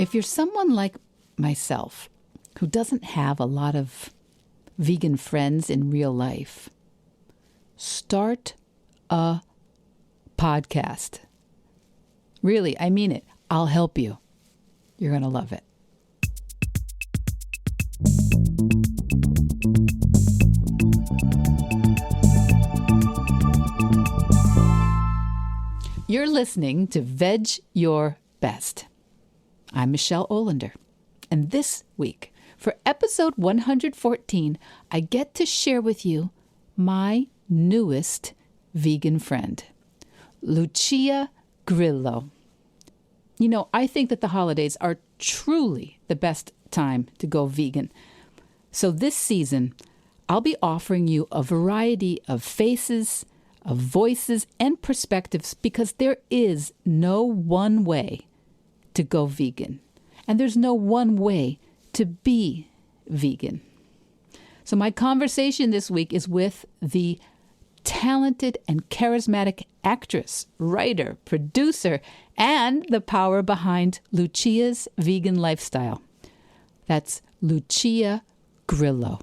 If you're someone like myself who doesn't have a lot of vegan friends in real life, start a podcast. Really, I mean it. I'll help you. You're going to love it. You're listening to Vedge Your Best. I'm Michelle Olander, and this week, for episode 114, I get to share with you my newest vegan friend, Lucia Grillo. You know, I think that the holidays are truly the best time to go vegan. So this season, I'll be offering you a variety of faces, of voices, and perspectives because there is no one way to go vegan. And there's no one way to be vegan. So my conversation this week is with the talented and charismatic actress, writer, producer, and the power behind Lucia's vegan lifestyle. That's Lucia Grillo.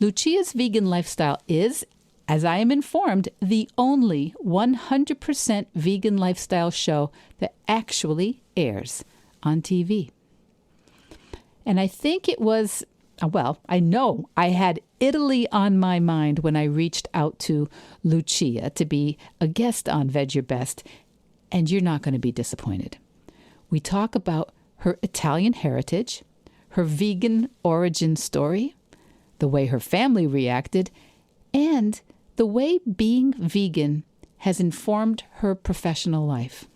Lucia's vegan lifestyle is, as I am informed, the only 100% vegan lifestyle show that actually airs on TV. And I think it was, I know I had Italy on my mind when I reached out to Lucia to be a guest on Vedge Your Best, and you're not going to be disappointed. We talk about her Italian heritage, her vegan origin story, the way her family reacted, and the way being vegan has informed her professional life.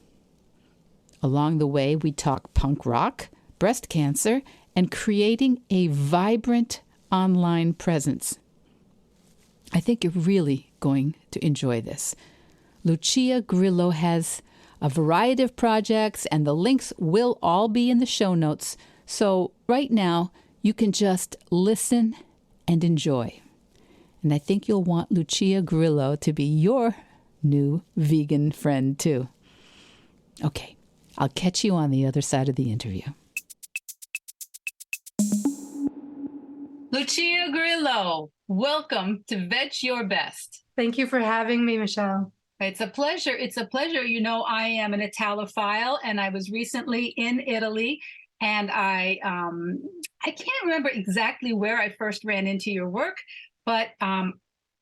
Along the way, we talk punk rock, breast cancer, and creating a vibrant online presence. I think you're really going to enjoy this. Lucia Grillo has a variety of projects, and the links will all be in the show notes. So right now, you can just listen and enjoy. And I think you'll want Lucia Grillo to be your new vegan friend too. Okay, I'll catch you on the other side of the interview. Lucia Grillo, welcome to Vedge Your Best. Thank you for having me, Michelle. It's a pleasure. It's a pleasure. You know, I am an Italophile, and I was recently in Italy, and I can't remember exactly where I first ran into your work, but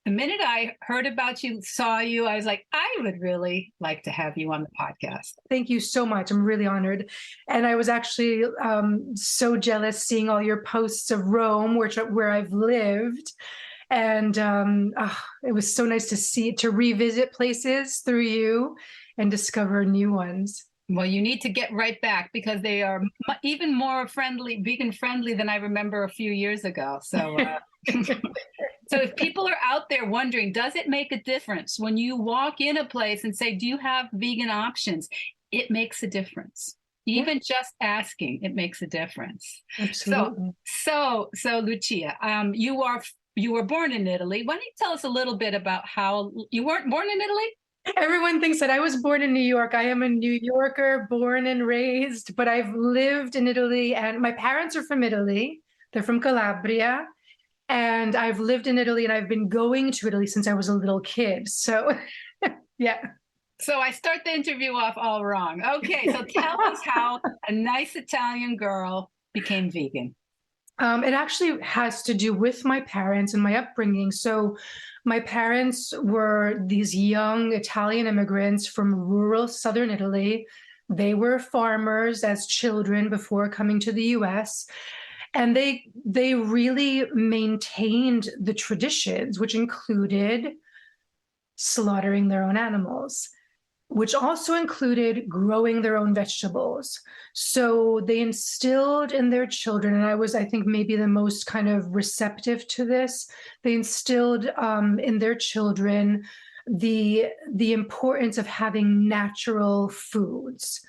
the minute I heard about you, saw you, I was like, I would really like to have you on the podcast. Thank you so much. I'm really honored. And I was actually so jealous seeing all your posts of Rome, where I've lived. And it was so nice to revisit places through you and discover new ones. Well, you need to get right back because they are even more vegan friendly than I remember a few years ago. So, so if people are out there wondering, does it make a difference when you walk in a place and say, do you have vegan options? It makes a difference. Even just asking, it makes a difference. Absolutely. So Lucia, you were born in Italy. Why don't you tell us a little bit about how you weren't born in Italy? Everyone thinks that I was born in New York. I am a New Yorker, born and raised, but I've lived in Italy, and my parents are from Italy. They're from Calabria, and I've lived in Italy, and I've been going to Italy since I was a little kid. So, yeah. So I start the interview off all wrong. Okay, so tell us how a nice Italian girl became vegan. It actually has to do with my parents and my upbringing. So my parents were these young Italian immigrants from rural southern Italy. They were farmers as children before coming to the US. And they really maintained the traditions, which included slaughtering their own animals, which also included growing their own vegetables. So they instilled in their children, and I think maybe the most kind of receptive to this, they instilled in their children the importance of having natural foods.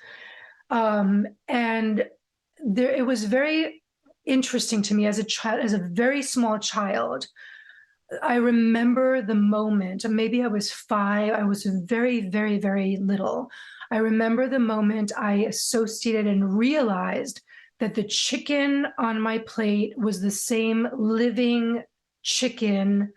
And it was very interesting to me as a child, as a very small child, I remember the moment, maybe I was 5, I was very, very, very little. I remember the moment I associated and realized that the chicken on my plate was the same living chicken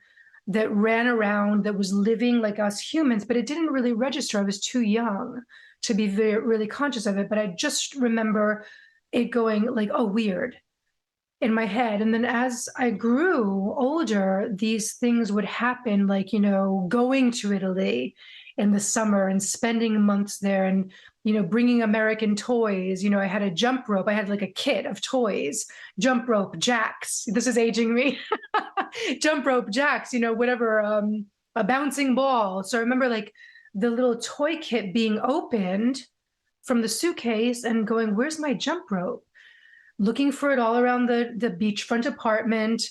that ran around, that was living like us humans, but it didn't really register. I was too young to be really conscious of it, but I just remember it going like, oh, weird, in my head. And then as I grew older, these things would happen, like, going to Italy in the summer and spending months there and, bringing American toys. I had a jump rope. I had like a kit of toys, jump rope, jacks. This is aging me. Jump rope, jacks, whatever, a bouncing ball. So I remember like the little toy kit being opened from the suitcase and going, where's my jump rope? Looking for it all around the beachfront apartment,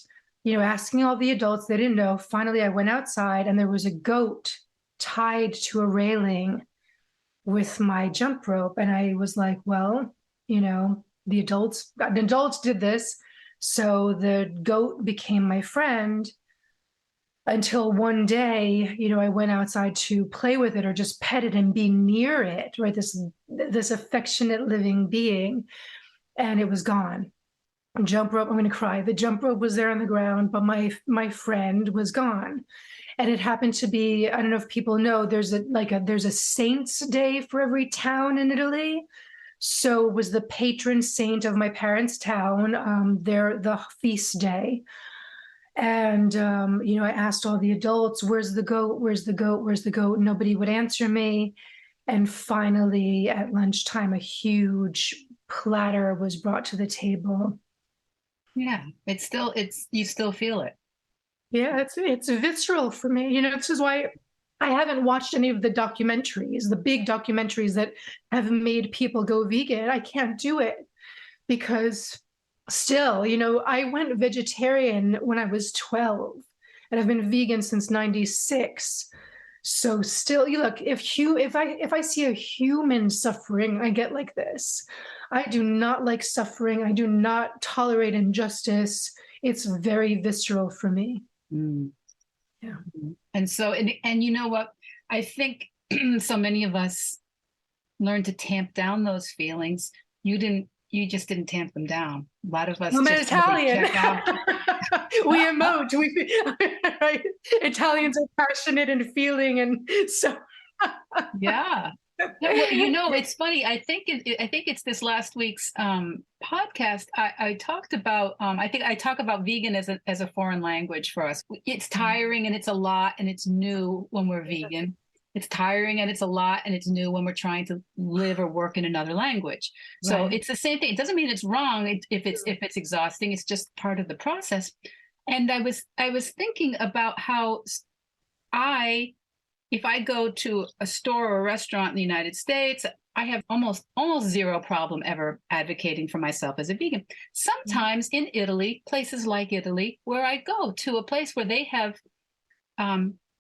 asking all the adults. They didn't know. Finally, I went outside and there was a goat tied to a railing with my jump rope. And I was like, well, the adults did this. So the goat became my friend until one day, I went outside to play with it or just pet it and be near it, right? This affectionate living being. And it was gone. Jump rope, I'm going to cry. The jump rope was there on the ground, but my friend was gone. And it happened to be, I don't know if people know, there's a saint's day for every town in Italy. So it was the patron saint of my parents' town, the feast day. And I asked all the adults, where's the goat? Where's the goat? Where's the goat? Nobody would answer me. And finally, at lunchtime, a huge platter was brought to the table. Yeah, you still feel it. Yeah, it's visceral for me. This is why I haven't watched any of the documentaries, the big documentaries that have made people go vegan. I can't do it because still, I went vegetarian when I was 12 and I've been vegan since 96. So still, you look, if I see a human suffering, I get like this. I do not like suffering. I do not tolerate injustice. It's very visceral for me. Mm. Yeah. And so, and you know what? I think so many of us learn to tamp down those feelings. You just didn't tamp them down. A lot of us I'm just Italian. check out. We emote. Right? Italians are passionate and feeling, and so Yeah. Well, it's funny. I think it's this last week's podcast. I talked about. I think I talk about vegan as a foreign language for us. It's tiring and it's a lot and it's new when we're vegan. It's tiring and it's a lot and it's new when we're trying to live or work in another language. So right. It's the same thing. It doesn't mean it's wrong if it's exhausting. It's just part of the process. And I was thinking about how if I go to a store or a restaurant in the United States, I have almost zero problem ever advocating for myself as a vegan. Sometimes in Italy, places like Italy, where I go to a place where they have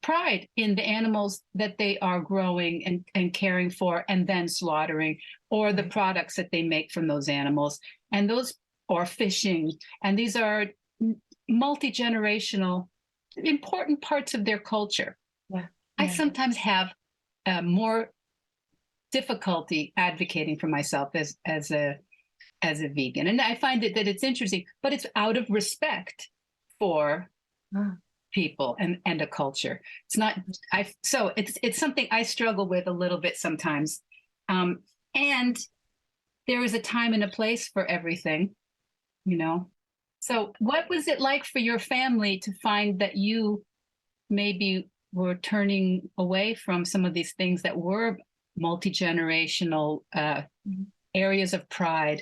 pride in the animals that they are growing and caring for and then slaughtering, or the products that they make from those animals, and those, or fishing. And these are multi-generational, important parts of their culture. Yeah. I sometimes have more difficulty advocating for myself as a vegan, and I find that it's interesting, but it's out of respect for people and a culture. It's not. So it's something I struggle with a little bit sometimes, and there is a time and a place for everything, So, what was it like for your family to find that you maybe were turning away from some of these things that were multi-generational areas of pride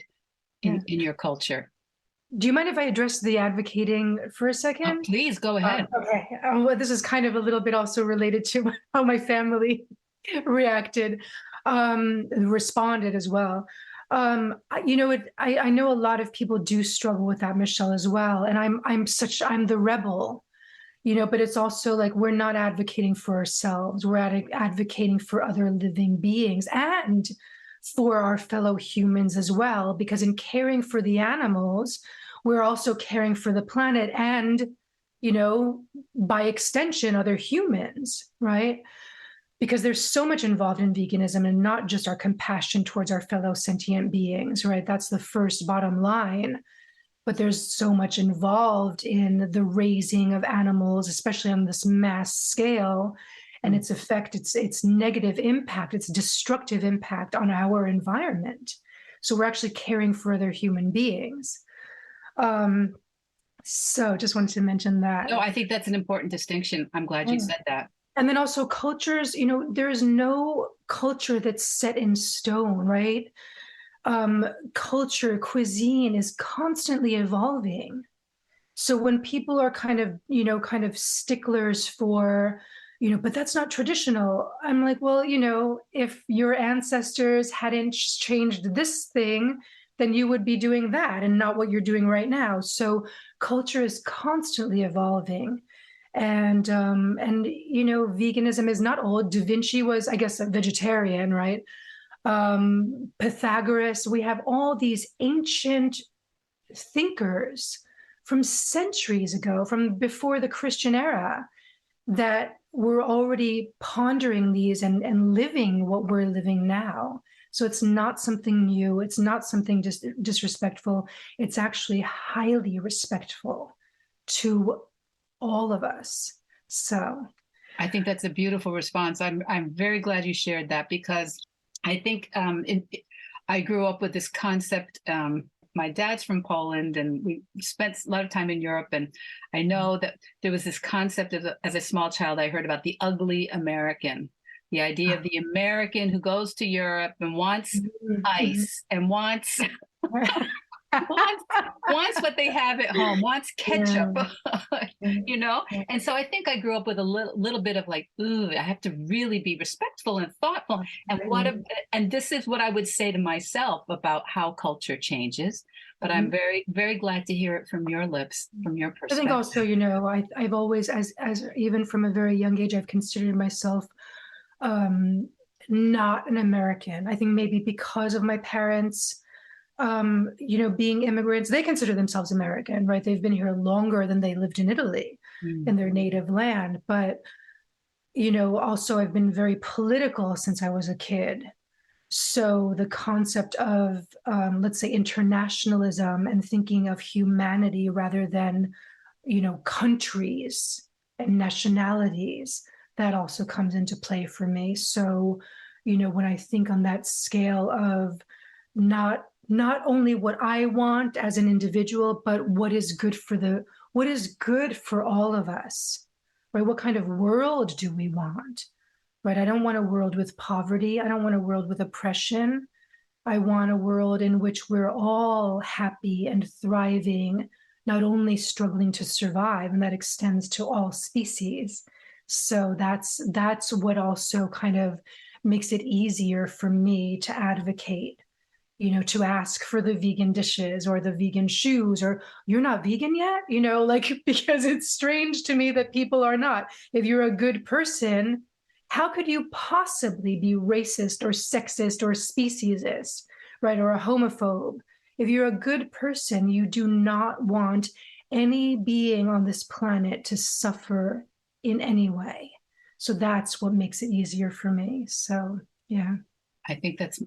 in your culture? Do you mind if I address the advocating for a second? Please go ahead. Okay. This is kind of a little bit also related to how my family reacted, responded as well. I know a lot of people do struggle with that, Michelle, as well. And I'm the rebel, but it's also like, we're not advocating for ourselves. We're advocating for other living beings and for our fellow humans as well, because in caring for the animals, we're also caring for the planet and, by extension, other humans, right? Because there's so much involved in veganism, and not just our compassion towards our fellow sentient beings, right? That's the first bottom line. But there's so much involved in the raising of animals, especially on this mass scale, and its effect, its negative impact, its destructive impact on our environment. So we're actually caring for other human beings. So just wanted to mention that. No, I think that's an important distinction. I'm glad you said that. And then also cultures, there is no culture that's set in stone, right? Culture, cuisine is constantly evolving. So when people are kind of sticklers for, but that's not traditional, I'm like, well, if your ancestors hadn't changed this thing, then you would be doing that and not what you're doing right now. So culture is constantly evolving. And veganism is not old. Da Vinci was, I guess, a vegetarian, right? Pythagoras, we have all these ancient thinkers from centuries ago, from before the Christian era, that were already pondering these and living what we're living now. So it's not something new. It's not something just disrespectful. It's actually highly respectful to all of us. So I think that's a beautiful response. I'm very glad you shared that, because I think I grew up with this concept. My dad's from Poland, and we spent a lot of time in Europe. And I know that there was this concept of, as a small child, I heard about the ugly American, the idea of the American who goes to Europe and wants ice and wants wants what they have at home, wants ketchup, And so I think I grew up with a little bit of like, ooh, I have to really be respectful and thoughtful. And and this is what I would say to myself about how culture changes. But I'm very, very glad to hear it from your lips, from your perspective. I think also, I've always, as even from a very young age, I've considered myself not an American. I think maybe because of my parents, being immigrants, they consider themselves American, right? They've been here longer than they lived in Italy, in their native land. But, also I've been very political since I was a kid. So the concept of, let's say, internationalism and thinking of humanity rather than, countries and nationalities, that also comes into play for me. So, when I think on that scale of not only what I want as an individual, but what is good for all of us, right? What kind of world do we want, right? I don't want a world with poverty. I don't want a world with oppression. I want a world in which we're all happy and thriving, not only struggling to survive, and that extends to all species. So that's what also kind of makes it easier for me to advocate, to ask for the vegan dishes or the vegan shoes, or you're not vegan yet, because it's strange to me that people are not. If you're a good person, how could you possibly be racist or sexist or speciesist, right? Or a homophobe? If you're a good person, you do not want any being on this planet to suffer in any way. So that's what makes it easier for me. So, yeah. I think that's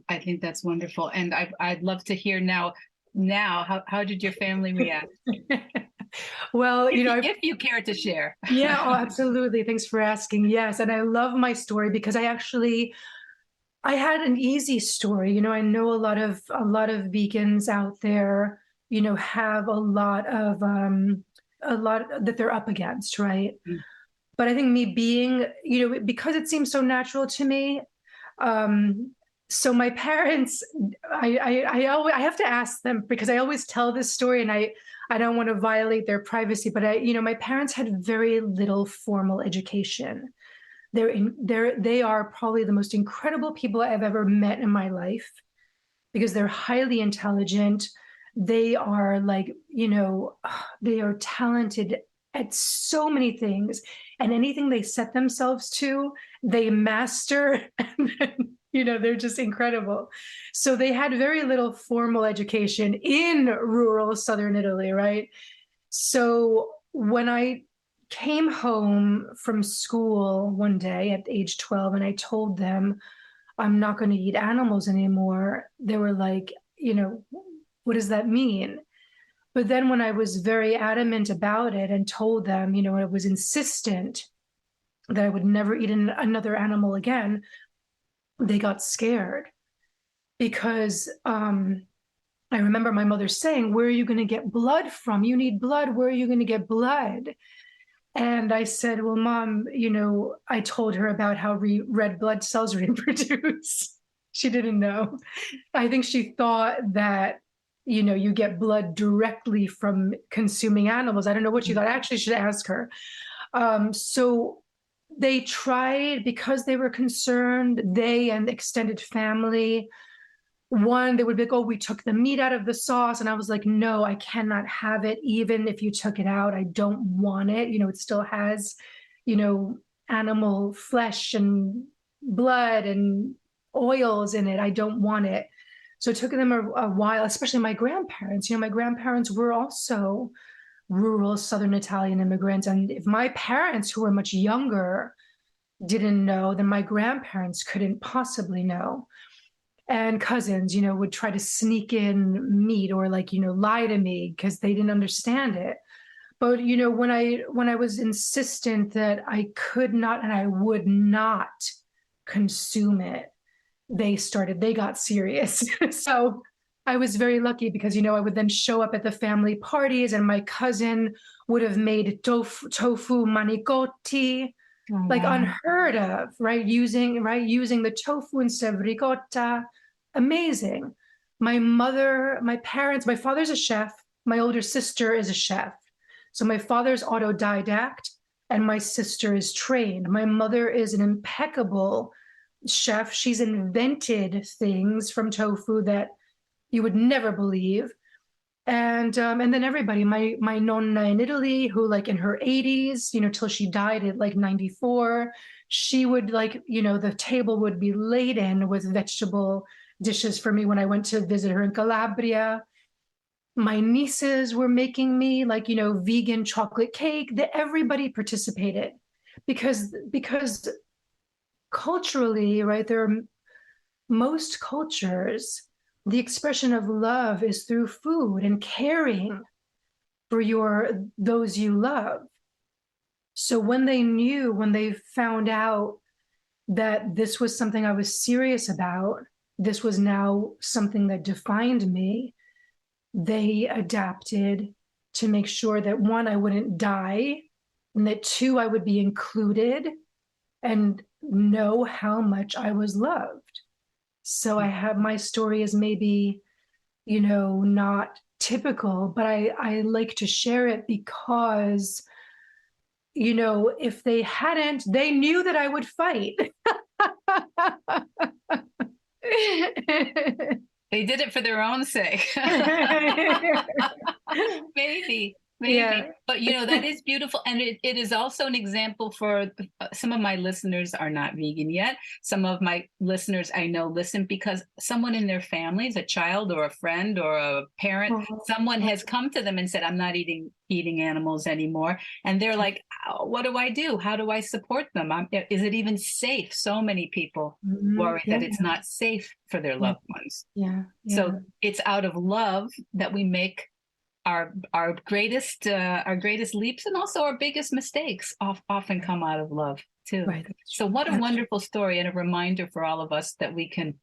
wonderful. And I'd love to hear now, how did your family react? Well, if you care to share. Yeah, oh, absolutely. Thanks for asking. Yes. And I love my story because I had an easy story. I know a lot of vegans out there, have a lot that they're up against, right? But I think me being, because it seems so natural to me, so my parents, I have to ask them, because I always tell this story and I don't want to violate their privacy, but my parents had very little formal education. They are probably the most incredible people I've ever met in my life, because they're highly intelligent. They are they are talented at so many things, and anything they set themselves to, they master. They're just incredible. So they had very little formal education in rural southern Italy, right? So when I came home from school one day at age 12 and I told them, I'm not going to eat animals anymore. They were like, what does that mean? But then when I was very adamant about it and told them, I was insistent that I would never eat another animal again, they got scared because I remember my mother saying, where are you going to get blood from? You need blood. Where are you going to get blood? And I said, well, Mom, I told her about how red blood cells reproduce. She didn't know. I think she thought that, you get blood directly from consuming animals. I don't know what she thought. I actually should ask her. So they tried, because they were concerned, they and extended family. One, they would be like, oh, we took the meat out of the sauce. And I was like, no, I cannot have it. Even if you took it out, I don't want it. It still has, animal flesh and blood and oils in it. I don't want it. So it took them a while, especially my grandparents. My grandparents were also rural Southern Italian immigrants. And if my parents, who were much younger, didn't know, then my grandparents couldn't possibly know. And cousins, would try to sneak in meat or lie to me because they didn't understand it. But, when I was insistent that I could not and I would not consume it, they got serious. So I was very lucky because, I would then show up at the family parties and my cousin would have made tofu manicotti, like unheard of, right? Using the tofu instead of ricotta. Amazing. My father's a chef. My older sister is a chef. So my father's autodidact and my sister is trained. My mother is an impeccable chef. She's invented things from tofu that you would never believe. And then everybody, my nonna in Italy, who in her 80s, till she died at 94, she would the table would be laden with vegetable dishes for me when I went to visit her in Calabria. My nieces were making me vegan chocolate cake. That everybody participated because culturally, right, there are most cultures, the expression of love is through food and caring for those you love. So when they found out that this was something I was serious about, this was now something that defined me, they adapted to make sure that one, I wouldn't die, and that two, I would be included and know how much I was loved. So my story is maybe, not typical, but I like to share it because, if they hadn't, they knew that I would fight. They did it for their own sake. Maybe. Yeah. But that is beautiful, and it is also an example for some of my listeners are not vegan yet. Some of my listeners I know listen because someone in their families, a child or a friend or a parent, someone has come to them and said, I'm not eating animals anymore, and they're like, oh, what do I do? How do I support them? Is it even safe? So many people worry that it's not safe for their loved ones. So it's out of love that we make our greatest leaps, and also our biggest mistakes often come out of love too. Right. So what a wonderful story, and a reminder for all of us that we can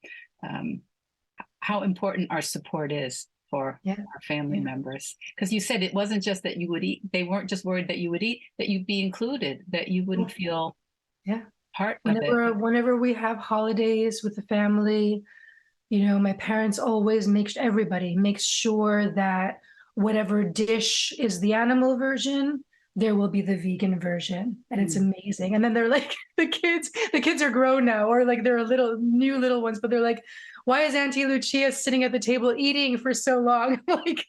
how important our support is for our family members. Because you said it wasn't just that you would eat, they weren't just worried that you would eat, that you'd be included, that you wouldn't feel part of it. Whenever we have holidays with the family, my parents always everybody makes sure that whatever dish is the animal version, there will be the vegan version. And it's amazing. And then they're like, the kids are grown now, or they're new little ones, but they're like, why is Auntie Lucia sitting at the table eating for so long? Like,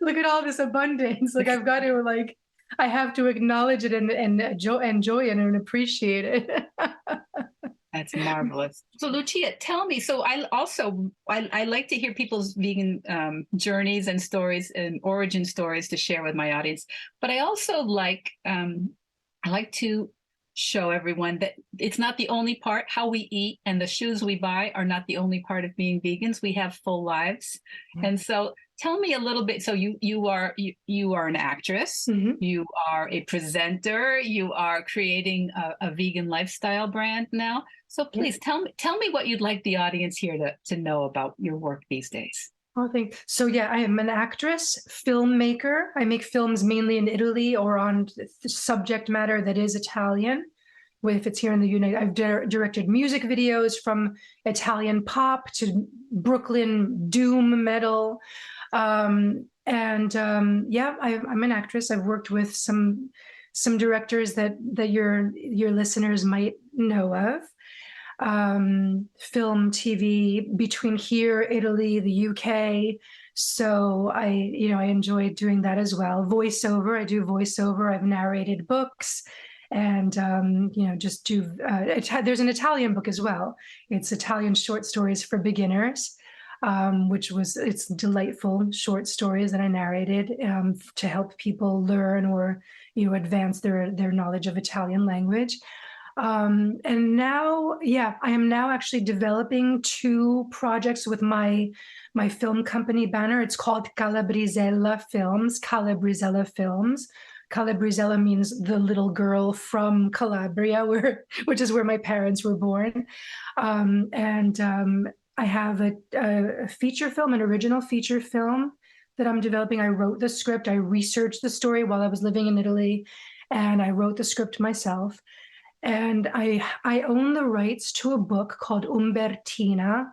look at all this abundance. I've got to I have to acknowledge it and enjoy it and appreciate it. That's marvelous. So Lucia, tell me, so I like to hear people's vegan journeys and stories and origin stories to share with my audience, but I also I like to show everyone that it's not the only part. How we eat and the shoes we buy are not the only part of being vegans. We have full lives. And so tell me a little bit. So you are an actress, you are a presenter, you are creating a vegan lifestyle brand now. So please tell me what you'd like the audience here to know about your work these days. Oh, thanks. So yeah, I am an actress, filmmaker. I make films mainly in Italy or on subject matter that is Italian. If it's here in the United, I've directed music videos from Italian pop to Brooklyn doom metal. I'm an actress. I've worked with some directors that your listeners might know of. Film, TV between here, Italy, the UK. So I enjoy doing that as well. Voiceover, I do voiceover. I've narrated books, and just do. There's an Italian book as well. It's Italian short stories for beginners, it's delightful short stories that I narrated to help people learn or advance their knowledge of Italian language. And now, I am now actually developing 2 projects with my film company banner. It's called Calabrisella Films. Calabrisella means the little girl from Calabria, which is where my parents were born. I have a feature film, an original feature film that I'm developing. I wrote the script. I researched the story while I was living in Italy, and I wrote the script myself. And I own the rights to a book called Umbertina,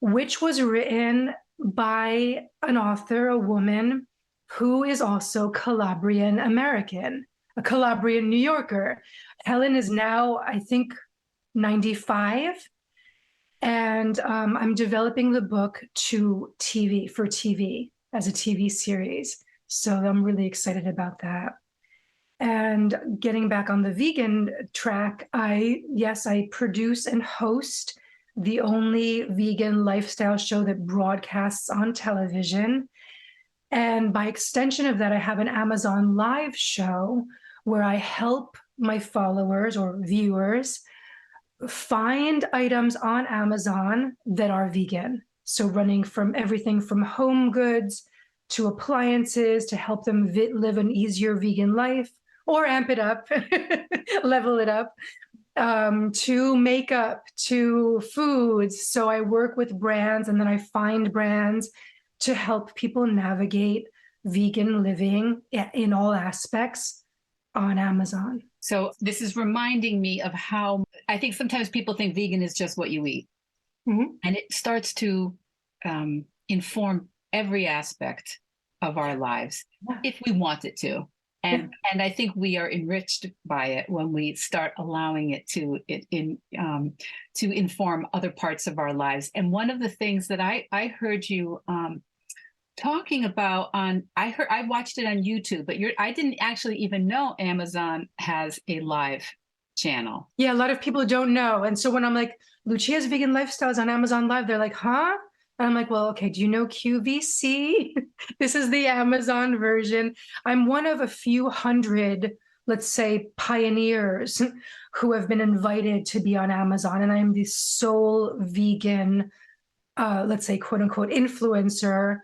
which was written by an author, a woman who is also Calabrian American, a Calabrian New Yorker. Helen is now, I think, 95. And I'm developing the book for TV as a TV series. So I'm really excited about that. And getting back on the vegan track, I produce and host the only vegan lifestyle show that broadcasts on television. And by extension of that, I have an Amazon Live show where I help my followers or viewers find items on Amazon that are vegan. So running from everything from home goods to appliances to help them live an easier vegan life, or amp it up, level it up, to makeup, to foods. So I work with brands and then I find brands to help people navigate vegan living in all aspects on Amazon. So this is reminding me of how I think sometimes people think vegan is just what you eat. And it starts to inform every aspect of our lives if we want it to. And I think we are enriched by it when we start allowing it to inform other parts of our lives. And one of the things that I heard you talking about I watched it on YouTube, but I didn't actually even know Amazon has a live channel. Yeah, a lot of people don't know. And so when I'm like, Lucia's Vegan Lifestyles on Amazon Live, they're like, huh? And I'm like, well, okay, do you know QVC? This is the Amazon version. I'm one of a few hundred, let's say, pioneers who have been invited to be on Amazon. And I'm the sole vegan, let's say, quote unquote, influencer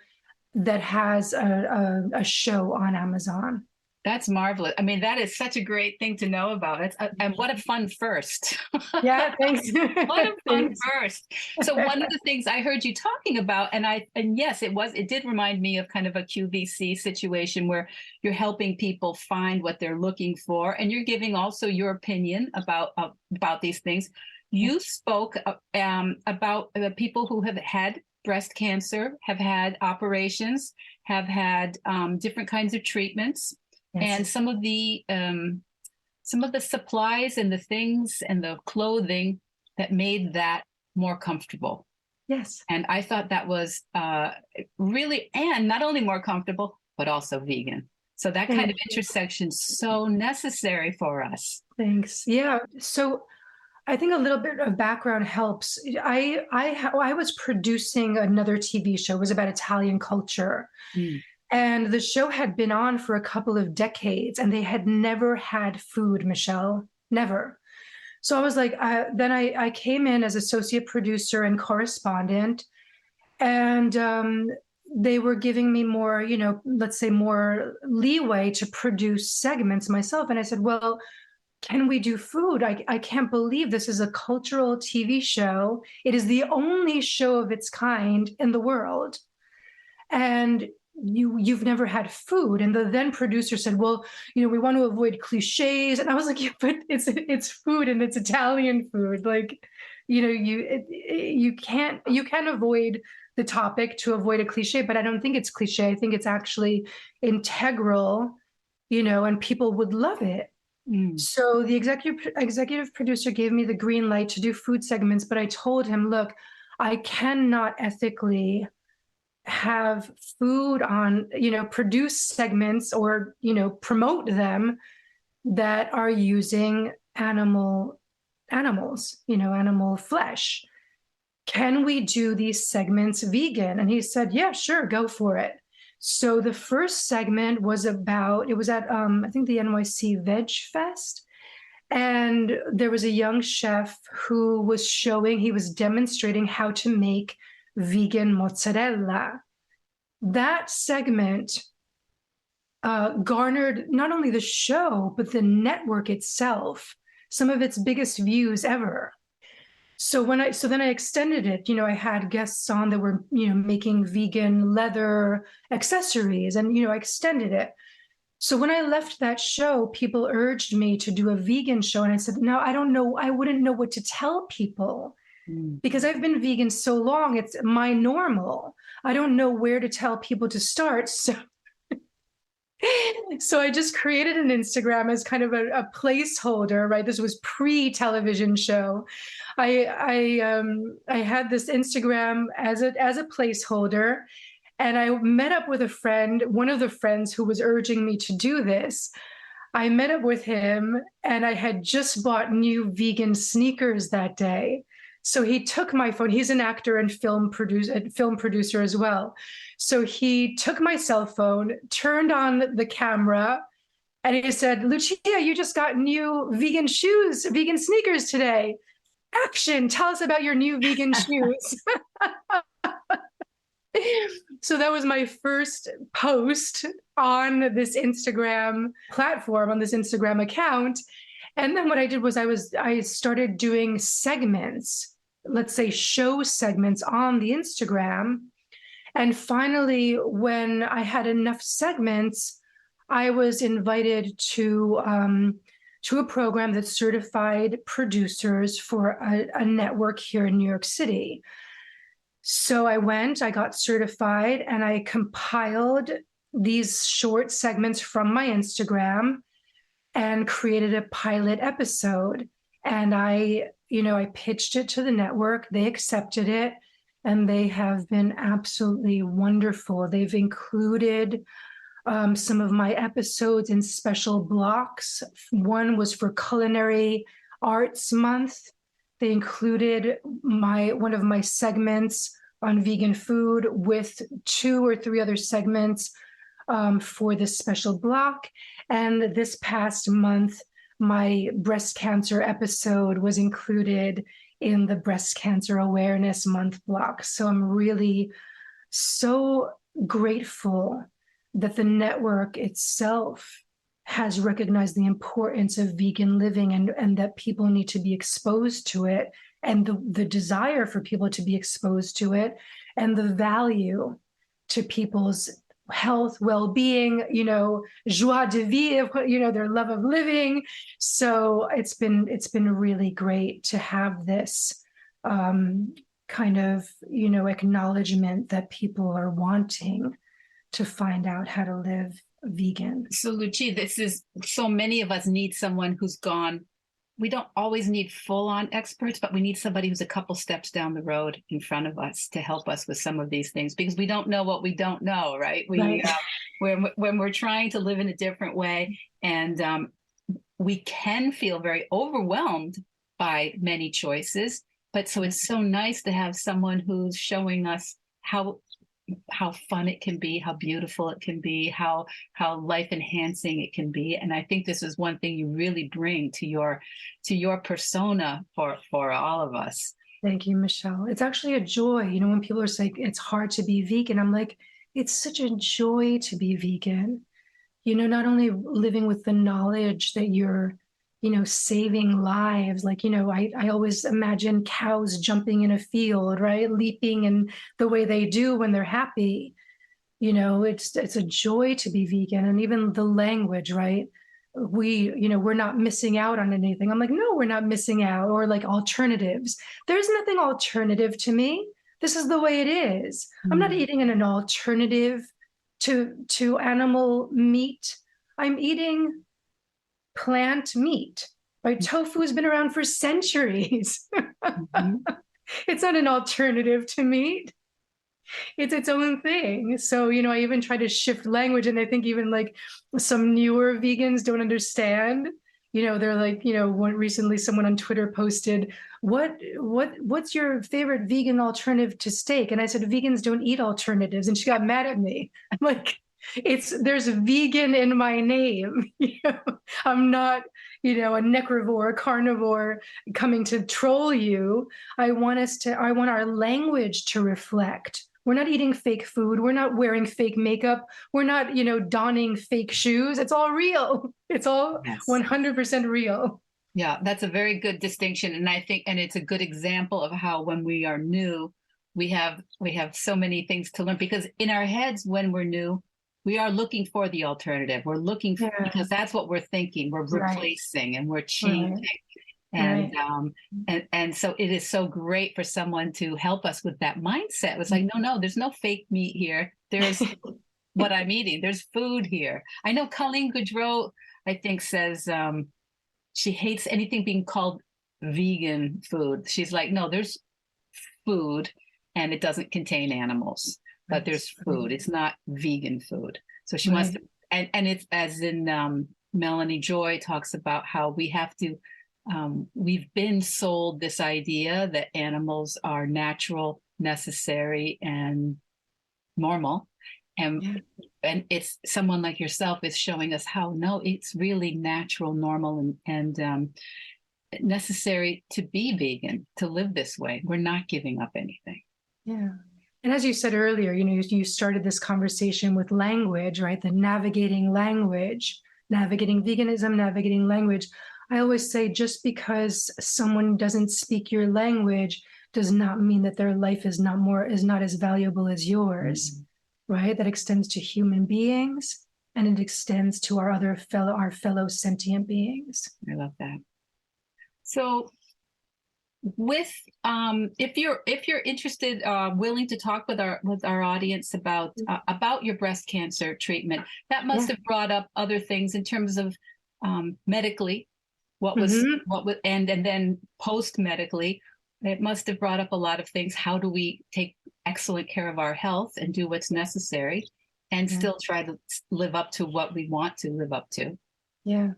that has a show on Amazon. That's marvelous. I mean, that is such a great thing to know about. And what a fun first. Yeah, thanks. What a fun first. So one of the things I heard you talking about, and yes, it did remind me of kind of a QVC situation where you're helping people find what they're looking for, and you're giving also your opinion about these things. You spoke about the people who have had breast cancer, have had operations, have had different kinds of treatments. Yes. And some of the supplies and the things and the clothing that made that more comfortable. Yes. And I thought that was really, and not only more comfortable, but also vegan. So that kind of intersection is so necessary for us. Thanks. Yeah. So I think a little bit of background helps. I was producing another TV show. It was about Italian culture. Mm. And the show had been on for a couple of decades and they had never had food, Michelle, never. So I was like, then I came in as associate producer and correspondent, and they were giving me more, let's say more leeway to produce segments myself. And I said, well, can we do food? I can't believe this is a cultural TV show. It is the only show of its kind in the world. And you've never had food. And the then producer said, well, we want to avoid cliches. And I was like, yeah, but it's food and it's Italian food. Like, you can avoid the topic to avoid a cliche, but I don't think it's cliche. I think it's actually integral, and people would love it. Mm. So the executive producer gave me the green light to do food segments, but I told him, look, I cannot ethically have food on, produce segments or, promote them that are using animal flesh. Can we do these segments vegan? And he said, yeah, sure, go for it. So the first segment was it was at, I think the NYC Vedge Fest. And there was a young chef who was demonstrating how to make vegan mozzarella. That segment garnered not only the show, but the network itself, some of its biggest views ever. So then I extended it. I had guests on that were, making vegan leather accessories, and, I extended it. So when I left that show, people urged me to do a vegan show. And I said, no, I don't know. I wouldn't know what to tell people because I've been vegan so long. It's my normal. I don't know where to tell people to start. So I just created an Instagram as kind of a placeholder, right? This was pre-television show. I had this Instagram as a placeholder, and I met up with a friend, one of the friends who was urging me to do this. I met up with him, and I had just bought new vegan sneakers that day. So he took my phone. He's an actor and film producer as well. So he took my cell phone, turned on the camera, and he said, Lucia, you just got new vegan sneakers today. Action, tell us about your new vegan shoes. So that was my first post on this Instagram platform, on this Instagram account. And then what I did was I started doing segments, let's say show segments on the Instagram. And finally, when I had enough segments, I was invited to a program that certified producers for a network here in New York City. So I got certified, and I compiled these short segments from my Instagram and created a pilot episode. And I pitched it to the network. They accepted it, and they have been absolutely wonderful. They've included some of my episodes in special blocks. One was for Culinary Arts Month. They included one of my segments on vegan food with 2 or 3 other segments for this special block. And this past month, my breast cancer episode was included in the Breast Cancer Awareness Month block. So I'm really so grateful that the network itself has recognized the importance of vegan living and that people need to be exposed to it, and the desire for people to be exposed to it, and the value to people's health, well-being, joie de vivre, their love of living. So it's been really great to have this kind of, acknowledgement that people are wanting to find out how to live vegan. So Lucia, so many of us need someone who's gone. We don't always need full-on experts, but we need somebody who's a couple steps down the road in front of us to help us with some of these things, because we don't know what we don't know, right? Right. When we're trying to live in a different way, and we can feel very overwhelmed by many choices. But so it's so nice to have someone who's showing us how fun it can be, how beautiful it can be, how life enhancing it can be. And I think this is one thing you really bring to your persona for all of us. Thank you, Michelle. It's actually a joy. When people are saying it's hard to be vegan, I'm like, it's such a joy to be vegan. Not only living with the knowledge that you're, saving lives. Like, I always imagine cows jumping in a field, right? Leaping in the way they do when they're happy. It's a joy to be vegan. And even the language, right? We're not missing out on anything. I'm like, no, we're not missing out. Or like alternatives. There's nothing alternative to me. This is the way it is. I'm not eating an alternative to animal meat. I'm eating plant meat, right? Tofu has been around for centuries. It's not an alternative to meat. It's its own thing. So, I even try to shift language, and I think even like some newer vegans don't understand. They're like, recently someone on Twitter posted, what's your favorite vegan alternative to steak? And I said, vegans don't eat alternatives. And she got mad at me. I'm like, there's vegan in my name. I'm not, a necrovore, a carnivore coming to troll you. I want our language to reflect. We're not eating fake food. We're not wearing fake makeup. We're not, donning fake shoes. It's all real. It's all 100% real. Yeah, that's a very good distinction. And I think, and it's a good example of how when we are new, we have so many things to learn, because in our heads, when we're new, we are looking for the alternative. We're looking for, because that's what we're thinking. We're replacing and we're changing. And and so it is so great for someone to help us with that mindset. It was like, no, there's no fake meat here. There's what I'm eating. There's food here. I know Colleen Goudreau, I think, says she hates anything being called vegan food. She's like, no, there's food and it doesn't contain animals, but there's food. It's not vegan food. So she wants to, and it's as in Melanie Joy talks about how we have to, we've been sold this idea that animals are natural, necessary, and normal. And it's someone like yourself is showing us how, no, it's really natural, normal, and necessary to be vegan, to live this way. We're not giving up anything. Yeah. And as you said earlier, you started this conversation with language, right? The navigating language, navigating veganism, navigating language. I always say, just because someone doesn't speak your language does not mean that their life is not as valuable as yours, right? That extends to human beings, and it extends to our fellow sentient beings. I love that. So with if you're interested, willing to talk with our audience about your breast cancer treatment, that must have brought up other things in terms of medically, what was and then post medically, it must have brought up a lot of things. How do we take excellent care of our health and do what's necessary and still try to live up to what we want to live up to? Yeah.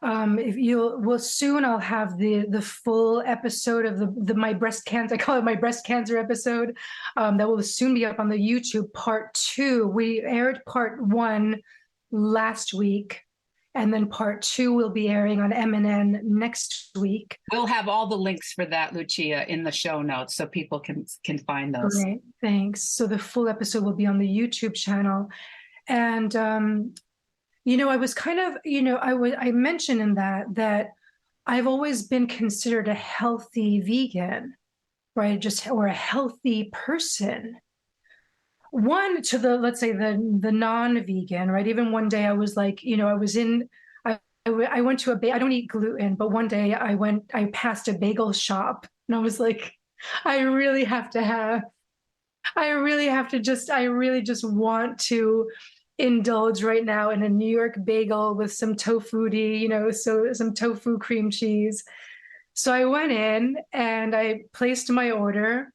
Soon I'll have the full episode of my breast cancer. I call it my breast cancer episode. That will soon be up on the YouTube. Part 2. We aired part 1 last week, and then part 2 will be airing on MNN next week. We'll have all the links for that, Lucia, in the show notes so people can find those. Great, thanks. So the full episode will be on the YouTube channel, and I was kind of, I mentioned in that I've always been considered a healthy vegan, right? Or a healthy person. One to let's say the non-vegan, right? Even one day I was like, I went to I don't eat gluten, but one day I passed a bagel shop, and I was like, I really just want to indulge right now in a New York bagel with some tofutti, so some tofu cream cheese. So I went in and I placed my order.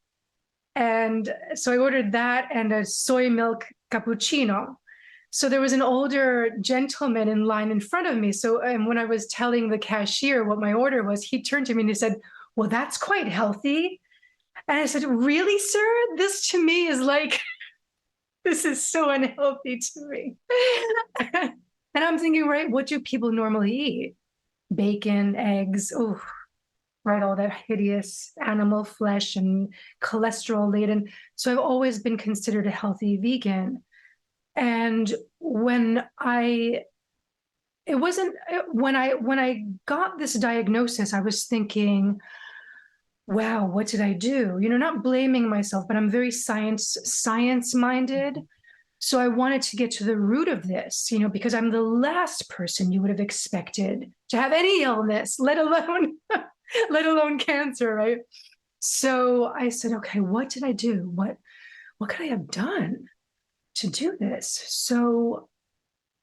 And so I ordered that and a soy milk cappuccino. So there was an older gentleman in line in front of me. So and when I was telling the cashier what my order was, he turned to me and he said, "Well, that's quite healthy." And I said, "Really, sir? This to me is like, this is so unhealthy to me." And I'm thinking, right, what do people normally eat? Bacon, eggs, oh, right, all that hideous animal flesh and cholesterol laden. So I've always been considered a healthy vegan. And when I got this diagnosis, I was thinking, wow, what did I do? Not blaming myself, but I'm very science minded. So I wanted to get to the root of this, because I'm the last person you would have expected to have any illness, let alone let alone cancer, right? So I said, okay, what did I do? What could I have done to do this? So,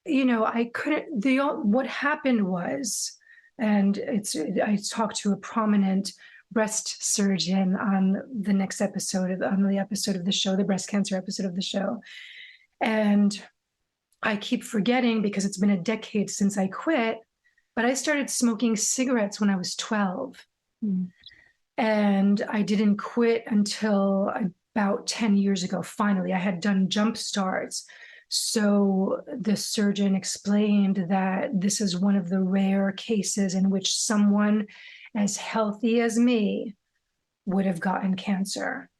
I couldn't, what happened was, and I talked to a prominent breast surgeon on the episode of the show, the breast cancer episode of the show. And I keep forgetting because it's been a decade since I quit, but I started smoking cigarettes when I was 12. Mm. And I didn't quit until about 10 years ago. Finally, I had done jump starts. So the surgeon explained that this is one of the rare cases in which someone as healthy as me would have gotten cancer.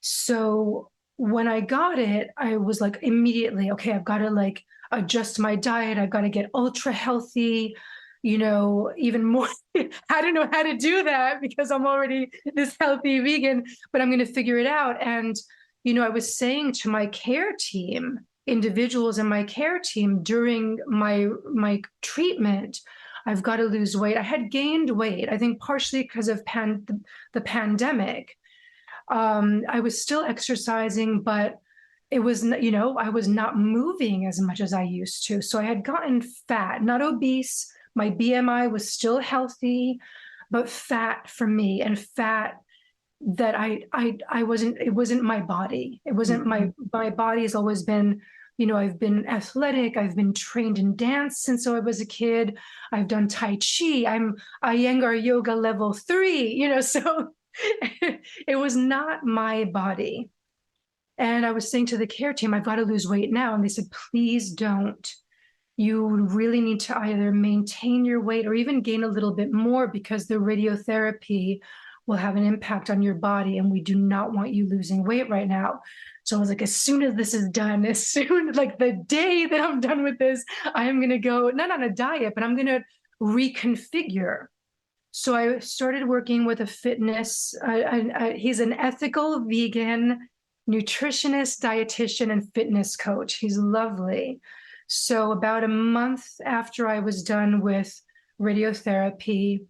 So when I got it, I was like, immediately, okay, I've got to adjust my diet. I've got to get ultra healthy, even more. I don't know how to do that because I'm already this healthy vegan, but I'm going to figure it out. And, I was saying to my care team, individuals in my care team during my treatment, I've got to lose weight. I had gained weight, I think partially because of the pandemic. I was still exercising, but it was, I was not moving as much as I used to. So I had gotten fat, not obese. My BMI was still healthy, but fat for me, and fat that I wasn't, it wasn't my body. It wasn't my body has always been, I've been athletic. I've been trained in dance since I was a kid. I've done Tai Chi. I'm Iyengar yoga level 3, so it was not my body. And I was saying to the care team, I've got to lose weight now. And they said, please don't. You really need to either maintain your weight or even gain a little bit more because the radiotherapy will have an impact on your body. And we do not want you losing weight right now. So I was like, as soon as this is done, the day that I'm done with this, I am going to go, not on a diet, but I'm going to reconfigure. So I started working with a fitness, he's an ethical vegan nutritionist, dietitian, and fitness coach. He's lovely. So about a month after I was done with radiotherapy,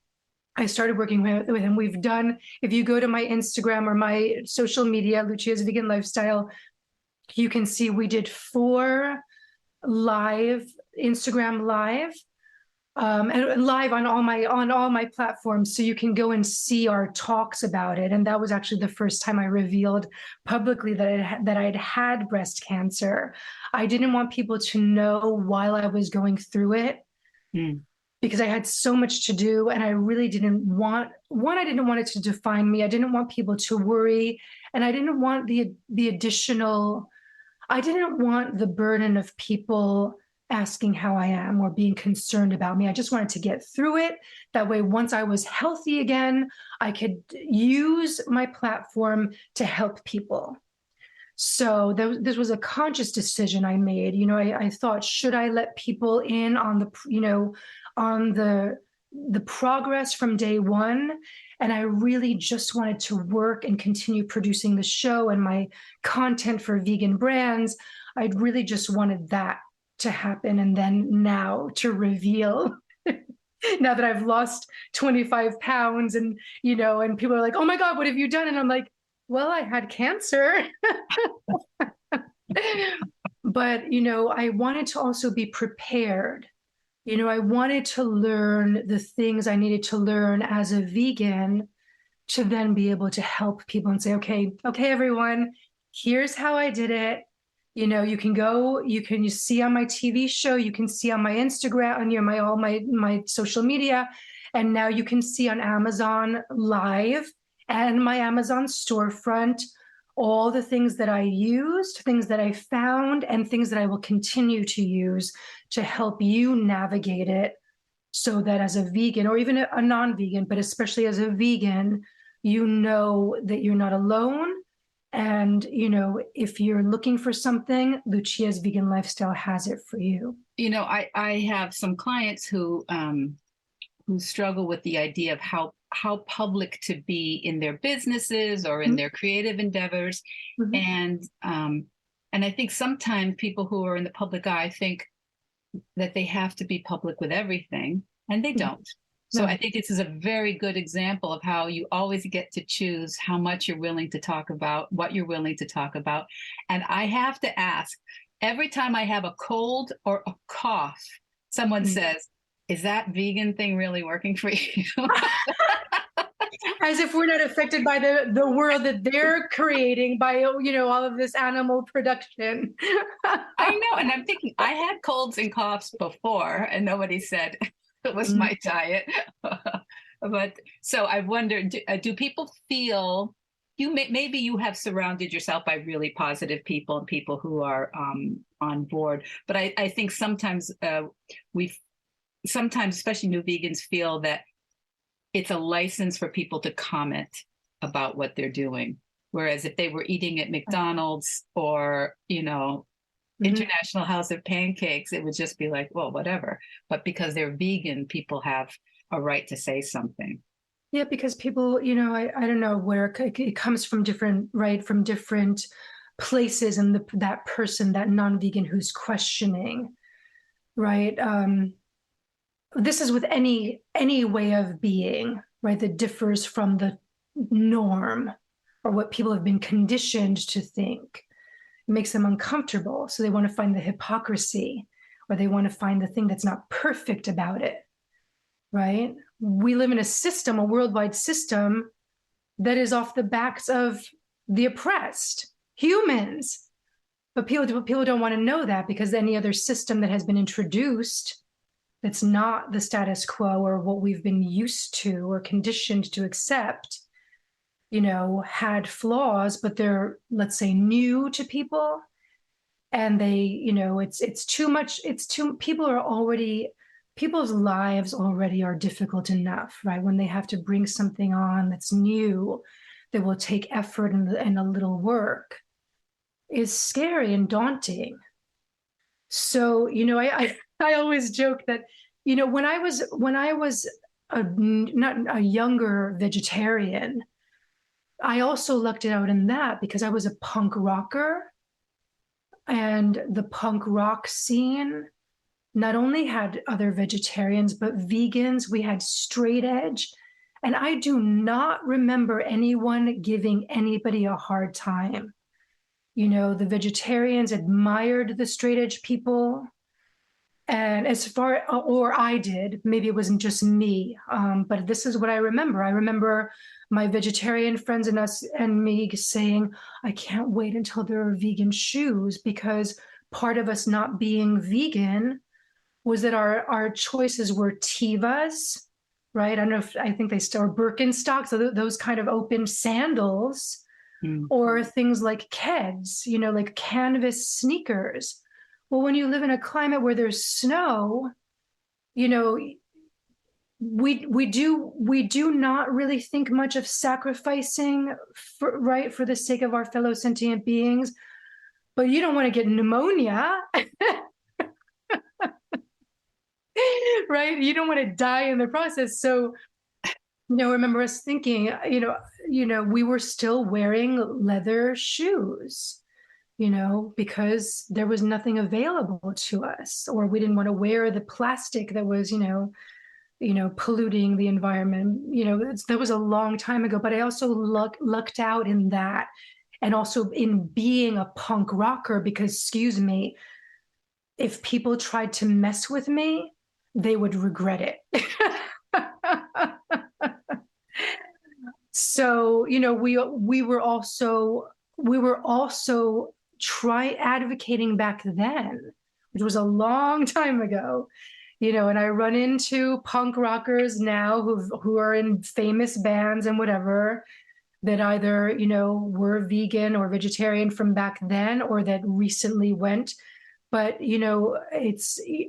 I started working with him. We've done, if you go to my Instagram or my social media, Lucia's Vegan Lifestyle, you can see we did 4 Instagram live, and live on all my platforms, so you can go and see our talks about it. And that was actually the first time I revealed publicly that I'd had breast cancer. I didn't want people to know while I was going through it, because I had so much to do, and I really didn't want I didn't want it to define me. I didn't want people to worry, and I didn't want the additional. I didn't want the burden of people asking how I am or being concerned about me. I just wanted to get through it. That way, once I was healthy again, I could use my platform to help people. So this was a conscious decision I made. I thought, should I let people in on the progress from day one? And I really just wanted to work and continue producing the show and my content for vegan brands. I really just wanted that to happen. And then now to reveal, now that I've lost 25 pounds and people are like, oh my God, what have you done? And I'm like, well, I had cancer. But, I wanted to also be prepared. I wanted to learn the things I needed to learn as a vegan to then be able to help people and say, okay, everyone, here's how I did it. You can go, you see on my TV show, you can see on my Instagram, on all my social media, and now you can see on Amazon Live and my Amazon storefront all the things that I used, things that I found, and things that I will continue to use to help you navigate it, so that as a vegan, or even a non-vegan, but especially as a vegan, you know that you're not alone. And, if you're looking for something, Lucia's Vegan Lifestyle has it for you. I have some clients who struggle with the idea of how public to be in their businesses or in their creative endeavors. And I think sometimes people who are in the public eye think that they have to be public with everything, and they don't. So I think this is a very good example of how you always get to choose how much you're willing to talk about, what you're willing to talk about. And I have to ask, every time I have a cold or a cough, someone says, is that vegan thing really working for you? As if we're not affected by the world that they're creating by, all of this animal production. I know. And I'm thinking, I had colds and coughs before, and nobody said it was my diet. But so I wondered, do people feel maybe you have surrounded yourself by really positive people and people who are on board. But I think sometimes especially new vegans, feel that it's a license for people to comment about what they're doing. Whereas if they were eating at McDonald's or, International House of Pancakes, it would just be like, well, whatever. But because they're vegan, people have a right to say something. Yeah, because people, I don't know where it comes from, different places, and that person, that non-vegan who's questioning, right? This is with any way of being, right, that differs from the norm or what people have been conditioned to think. It makes them uncomfortable. So they want to find the hypocrisy, or they want to find the thing that's not perfect about it, right? We live in a worldwide system that is off the backs of the oppressed, humans. But people don't want to know that, because any other system that has been introduced that's not the status quo or what we've been used to or conditioned to accept, had flaws, but they're, let's say, new to people. And they, it's too much. People's lives already are difficult enough, right? When they have to bring something on that's new, that will take effort and a little work, is scary and daunting. So, I always joke that, when I was not a younger vegetarian, I also lucked it out in that, because I was a punk rocker, and the punk rock scene not only had other vegetarians, but vegans. We had straight edge. And I do not remember anyone giving anybody a hard time. The vegetarians admired the straight edge people. And or I did, maybe it wasn't just me, but this is what I remember. I remember my vegetarian friends and me saying, I can't wait until there are vegan shoes, because part of us not being vegan was that our choices were Tevas, right? I think they still are Birkenstocks, so those kind of open sandals, or things like Keds, like canvas sneakers. Well, when you live in a climate where there's snow, we do not really think much of sacrificing for the sake of our fellow sentient beings. But you don't want to get pneumonia. Right? You don't want to die in the process. So, remember us thinking, we were still wearing leather shoes, because there was nothing available to us, or we didn't want to wear the plastic that was, polluting the environment. That was a long time ago, but I also lucked out in that, and also in being a punk rocker, because, excuse me, if people tried to mess with me, they would regret it. So, we were also try advocating back then, which was a long time ago, and I run into punk rockers now who are in famous bands and whatever, that either, were vegan or vegetarian from back then, or that recently went. But,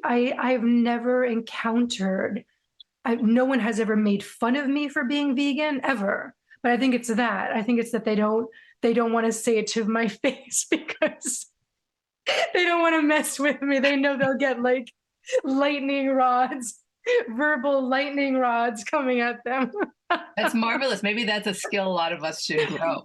I've never encountered, no one has ever made fun of me for being vegan ever. But I think it's that. I think it's that they don't want to say it to my face because they don't want to mess with me. They know they'll get like lightning rods, verbal lightning rods coming at them. That's marvelous. Maybe that's a skill a lot of us should grow.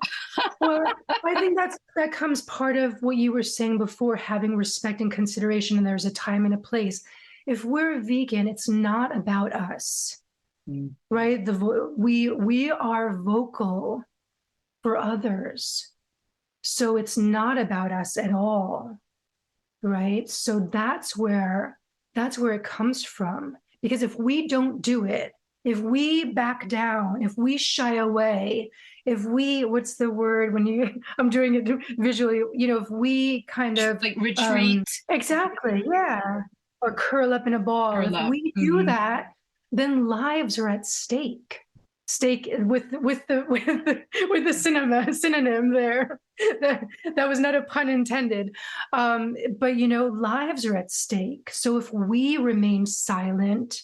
Well, I think that comes part of what you were saying before, having respect and consideration, and there's a time and a place. If we're vegan, it's not about us, right? We are vocal for others, so it's not about us at all, right? So that's where it comes from. Because if we don't do it, if we back down, if we shy away, if we, what's the word when I'm doing it visually, if we kind of like retreat. Exactly. Yeah. Or curl up in a ball. If we do that, then lives are at stake. Stake with the synonym there. That was not a pun intended. But lives are at stake. So if we remain silent,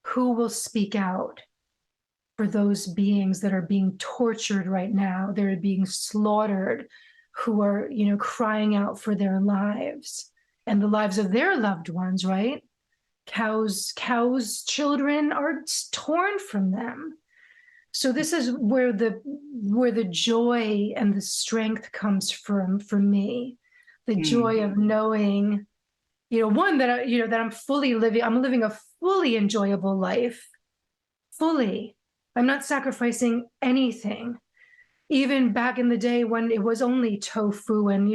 who will speak out for those beings that are being tortured right now? They're being slaughtered, who are, crying out for their lives and the lives of their loved ones, right? Cows' children are torn from them. So this is where the joy and the strength comes from for me. The joy of knowing, one, that that I'm living a fully enjoyable life. Fully. I'm not sacrificing anything. Even back in the day when it was only tofu and,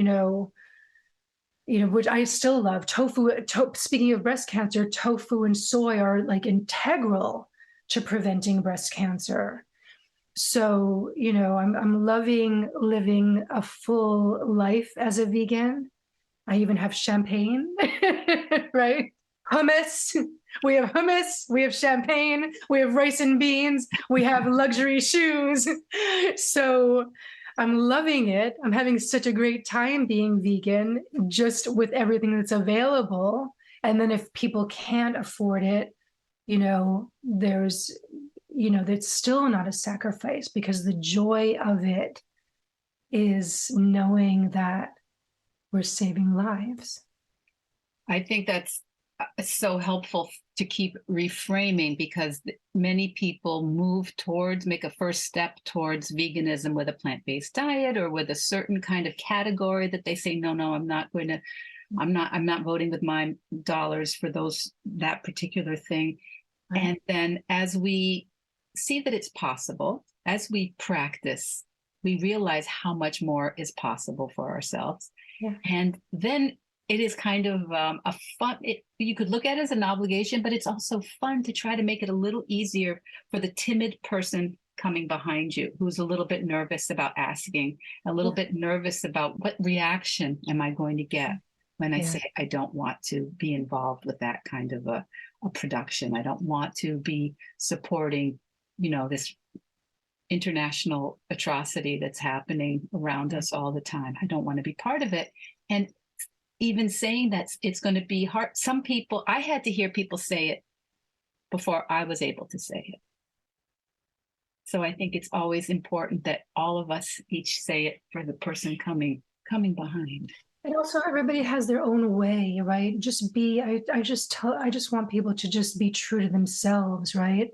which I still love. Speaking of breast cancer, tofu and soy are like integral to preventing breast cancer. So, I'm loving living a full life as a vegan. I even have champagne, right? Hummus. We have hummus, we have champagne, we have rice and beans, we have luxury shoes. So I'm loving it. I'm having such a great time being vegan, just with everything that's available. And then if people can't afford it, that's still not a sacrifice, because the joy of it is knowing that we're saving lives. I think that's so helpful to keep reframing, because many people make a first step towards veganism with a plant-based diet or with a certain kind of category that they say, no, I'm not voting with my dollars for that particular thing. Right. And then as we see that it's possible, as we practice, we realize how much more is possible for ourselves. Yeah. And then it is kind of a fun, you could look at it as an obligation, but it's also fun to try to make it a little easier for the timid person coming behind you, who's a little bit nervous about asking, a little bit nervous about what reaction am I going to get when I say I don't want to be involved with that kind of a production. I don't want to be supporting, this international atrocity that's happening around us all the time. I don't want to be part of it. And even saying that, it's going to be hard. Some people, I had to hear people say it before I was able to say it. So I think it's always important that all of us each say it for the person coming behind. And also everybody has their own way, right? I just want people to just be true to themselves, right?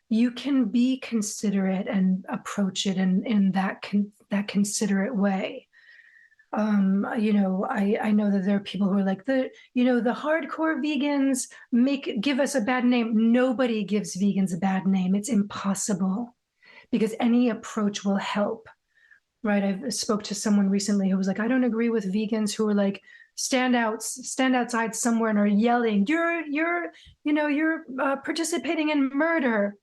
You can be considerate and approach it in that considerate way. I know that there are people who are like the hardcore vegans give us a bad name. Nobody gives vegans a bad name. It's impossible, because any approach will help. Right. I spoke to someone recently who was like, I don't agree with vegans who are like, stand outside somewhere and are yelling, you're participating in murder,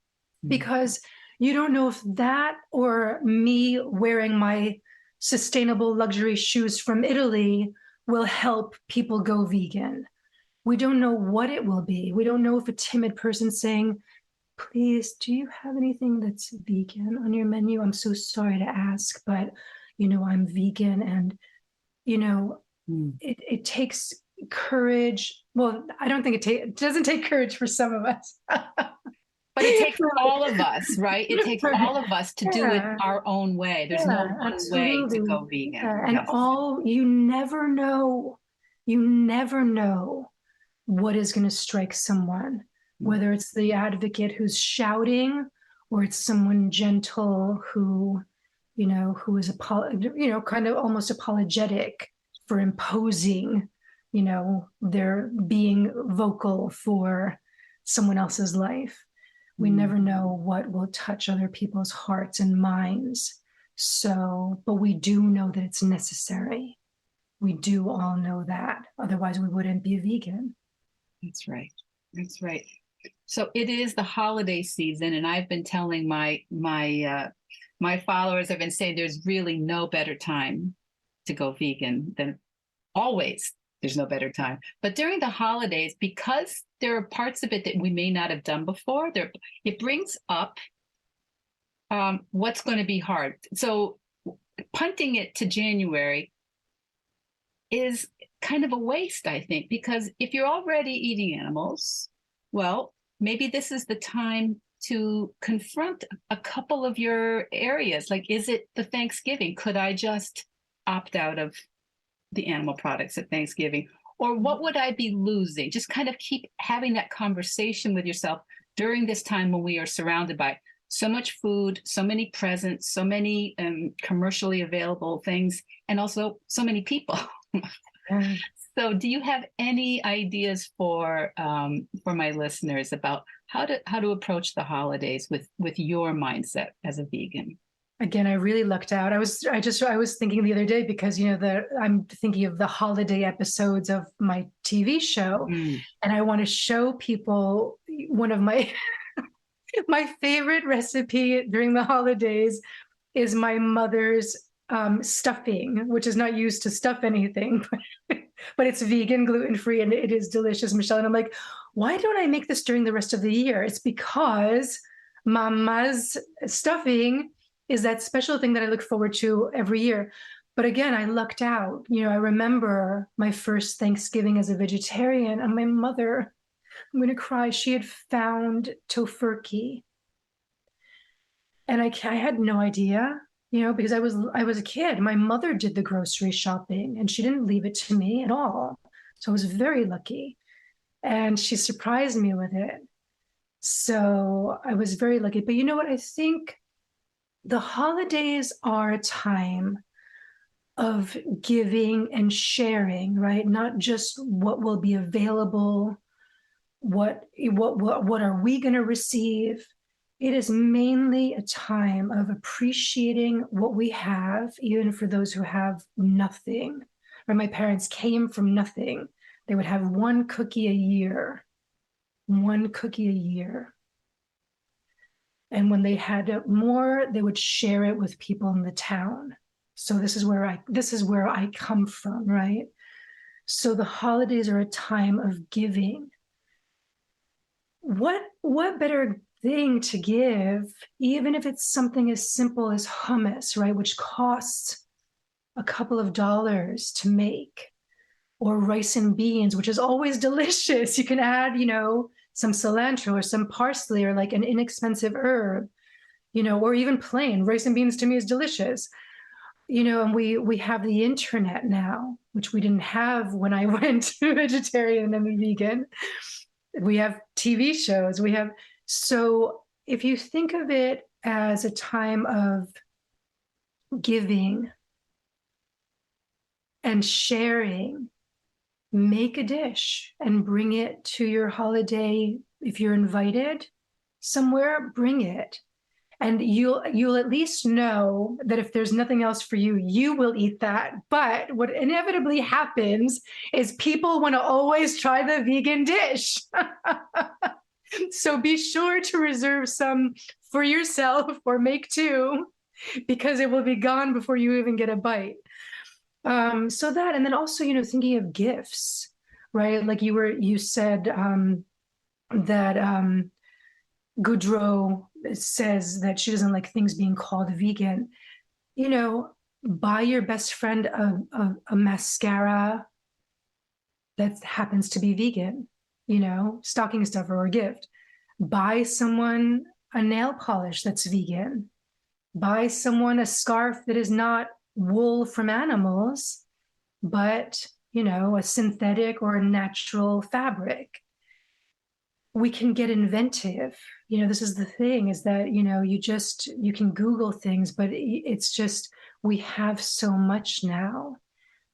because you don't know if that, or me wearing my sustainable luxury shoes from Italy will help people go vegan. We don't know what it will be. We don't know if a timid person saying, please, do you have anything that's vegan on your menu? I'm so sorry to ask, but, I'm vegan. And, it takes courage. Well, I don't think it doesn't take courage for some of us. But it takes all of us, right? It takes all of us to do it our own way. There's no one way to go vegan. Yeah. And you never know what is going to strike someone, whether it's the advocate who's shouting or it's someone gentle who is kind of almost apologetic for imposing, their being vocal for someone else's life. We never know what will touch other people's hearts and minds. So, but we do know that it's necessary. We do all know that. Otherwise, we wouldn't be a vegan. That's right. That's right. So it is the holiday season, and I've been telling my followers, I've been saying there's really no better time to go vegan than always. There's no better time. But during the holidays, because there are parts of it that we may not have done before, it brings up what's going to be hard. So punting it to January is kind of a waste, I think, because if you're already eating animals, well, maybe this is the time to confront a couple of your areas. Like, is it the Thanksgiving? Could I just opt out of the animal products at Thanksgiving? Or what would I be losing? Just kind of keep having that conversation with yourself during this time when we are surrounded by so much food, so many presents, so many commercially available things, and also so many people. So do you have any ideas for my listeners about how to approach the holidays with your mindset as a vegan? Again, I really lucked out. I was thinking the other day, because I'm thinking of the holiday episodes of my TV show, and I want to show people one of my my favorite recipe during the holidays is my mother's stuffing, which is not used to stuff anything, but it's vegan, gluten-free, and it is delicious, Michelle. And I'm like, why don't I make this during the rest of the year? It's because Mama's stuffing is that special thing that I look forward to every year. But again, I lucked out. I remember my first Thanksgiving as a vegetarian, and my mother, I'm going to cry, she had found tofurkey. And I had no idea, because I was a kid. My mother did the grocery shopping, and she didn't leave it to me at all. So I was very lucky. And she surprised me with it. So I was very lucky. But you know what? I think the holidays are a time of giving and sharing, right? Not just what will be available, what are we going to receive. It is mainly a time of appreciating what we have, even for those who have nothing. Or my parents came from nothing. They would have one cookie a year. And when they had more, they would share it with people in the town. So this is where I come from, right? So the holidays are a time of giving. What better thing to give, even if it's something as simple as hummus, right, which costs a couple of dollars to make, or rice and beans, which is always delicious. You can add, some cilantro or some parsley or like an inexpensive herb, or even plain rice and beans to me is delicious. And we have the internet now, which we didn't have when I went vegetarian and vegan. We have TV shows. So if you think of it as a time of giving and sharing, make a dish and bring it to your holiday. If you're invited somewhere, bring it. And you'll at least know that if there's nothing else for you, you will eat that. But what inevitably happens is people want to always try the vegan dish. So be sure to reserve some for yourself or make two. because it will be gone before you even get a bite. So that, and then also, thinking of gifts, right? Like you said that Goudreau says that she doesn't like things being called vegan. Buy your best friend a mascara that happens to be vegan, stocking stuffer or gift. Buy someone a nail polish that's vegan. Buy someone a scarf that is not wool from animals, but, a synthetic or a natural fabric. We can get inventive. This is the thing, is that, you can Google things, but it's just, we have so much now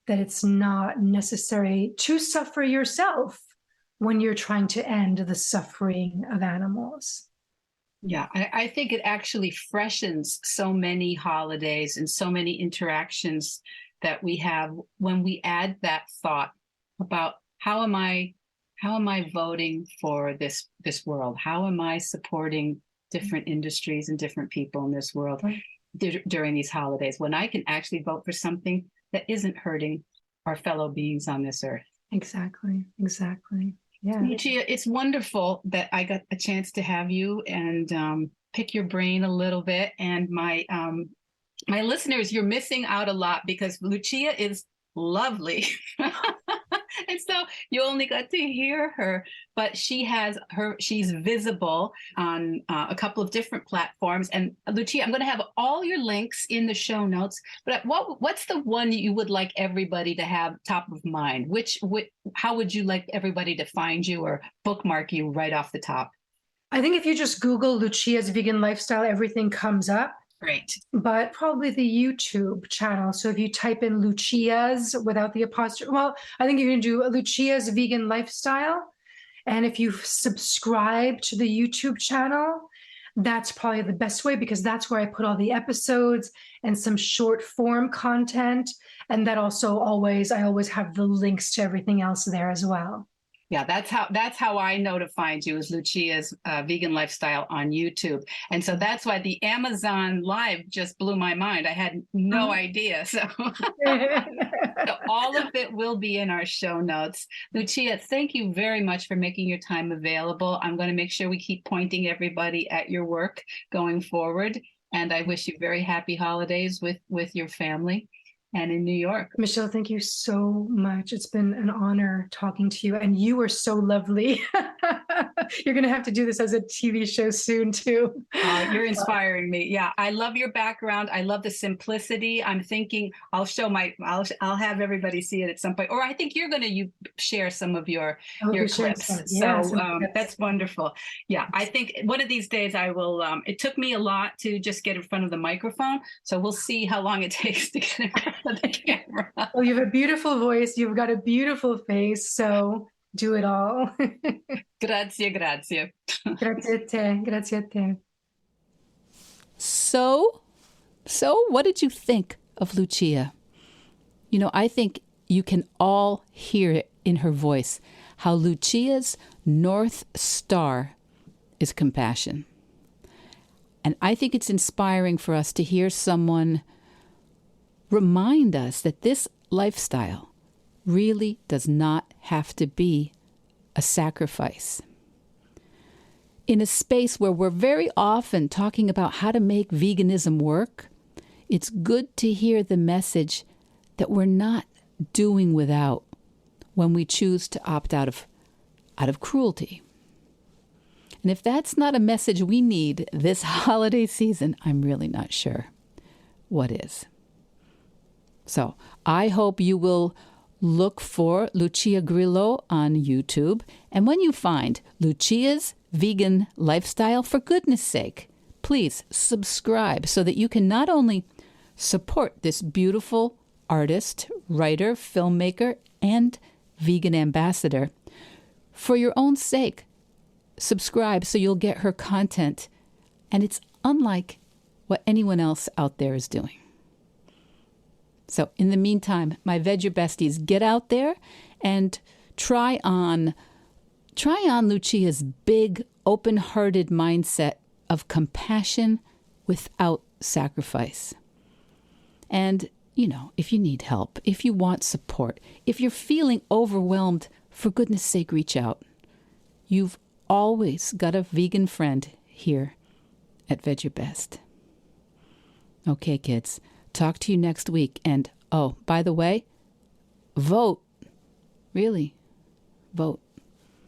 that it's not necessary to suffer yourself when you're trying to end the suffering of animals. Yeah, I think it actually freshens so many holidays and so many interactions that we have when we add that thought about how am I voting for this world? How am I supporting different industries and different people in this world during these holidays, when I can actually vote for something that isn't hurting our fellow beings on this earth? Exactly. Yeah. Lucia, it's wonderful that I got a chance to have you and pick your brain a little bit. And my listeners, you're missing out a lot because Lucia is lovely. And so you only got to hear her, but she's visible on a couple of different platforms. And Lucia, I'm going to have all your links in the show notes, but what's the one you would like everybody to have top of mind? How would you like everybody to find you or bookmark you right off the top? I think if you just Google Lucia's Vegan Lifestyle, everything comes up. Great. But probably the YouTube channel. So if you type in Lucia's without the apostrophe, well, I think you can do Lucia's Vegan Lifestyle. And if you subscribe to the YouTube channel, that's probably the best way, because that's where I put all the episodes and some short form content. And that also I always have the links to everything else there as well. Yeah, that's how I know to find you, is Lucia's Vegan Lifestyle on YouTube. And so that's why the Amazon Live just blew my mind. I had no idea. So all of it will be in our show notes. Lucia, thank you very much for making your time available. I'm going to make sure we keep pointing everybody at your work going forward. And I wish you very happy holidays with your family and in New York. Michelle, thank you so much. It's been an honor talking to you, and you are so lovely. You're going to have to do this as a TV show soon, too. You're inspiring me. Yeah, I love your background. I love the simplicity. I'm thinking I'll have everybody see it at some point. Or I think you're going to share some of your clips. So that's wonderful. Yeah, I think one of these days I will. It took me a lot to just get in front of the microphone. So we'll see how long it takes to get in front of the camera. Well, you have a beautiful voice. You've got a beautiful face. So do it all. Grazie. Grazie a te. So what did you think of Lucia? I think you can all hear it in her voice, how Lucia's North Star is compassion. And I think it's inspiring for us to hear someone remind us that this lifestyle really does not have to be a sacrifice. In a space where we're very often talking about how to make veganism work, it's good to hear the message that we're not doing without when we choose to opt out of cruelty. And if that's not a message we need this holiday season, I'm really not sure what is. So I hope you will look for Lucia Grillo on YouTube. And when you find Lucia's Vegan Lifestyle, for goodness sake, please subscribe so that you can not only support this beautiful artist, writer, filmmaker, and vegan ambassador, for your own sake, subscribe so you'll get her content. And it's unlike what anyone else out there is doing. So in the meantime, my Vedge besties, get out there and try on Lucia's big, open-hearted mindset of compassion without sacrifice. And, if you need help, if you want support, if you're feeling overwhelmed, for goodness sake, reach out. You've always got a vegan friend here at Vedge Your Best. Okay, kids, talk to you next week. And, oh, by the way, vote. Really, vote.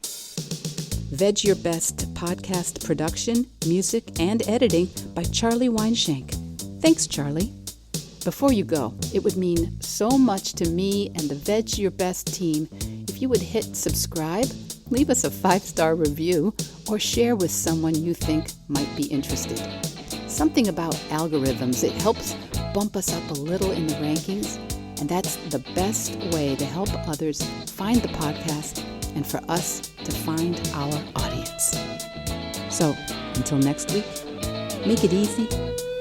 Vedge Your Best podcast production, music, and editing by Charlie Weinshank. Thanks, Charlie. Before you go, it would mean so much to me and the Vedge Your Best team if you would hit subscribe, leave us a 5-star review, or share with someone you think might be interested. Something about algorithms, it helps bump us up a little in the rankings, and that's the best way to help others find the podcast and for us to find our audience. So, until next week, make it easy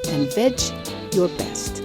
and veg your best.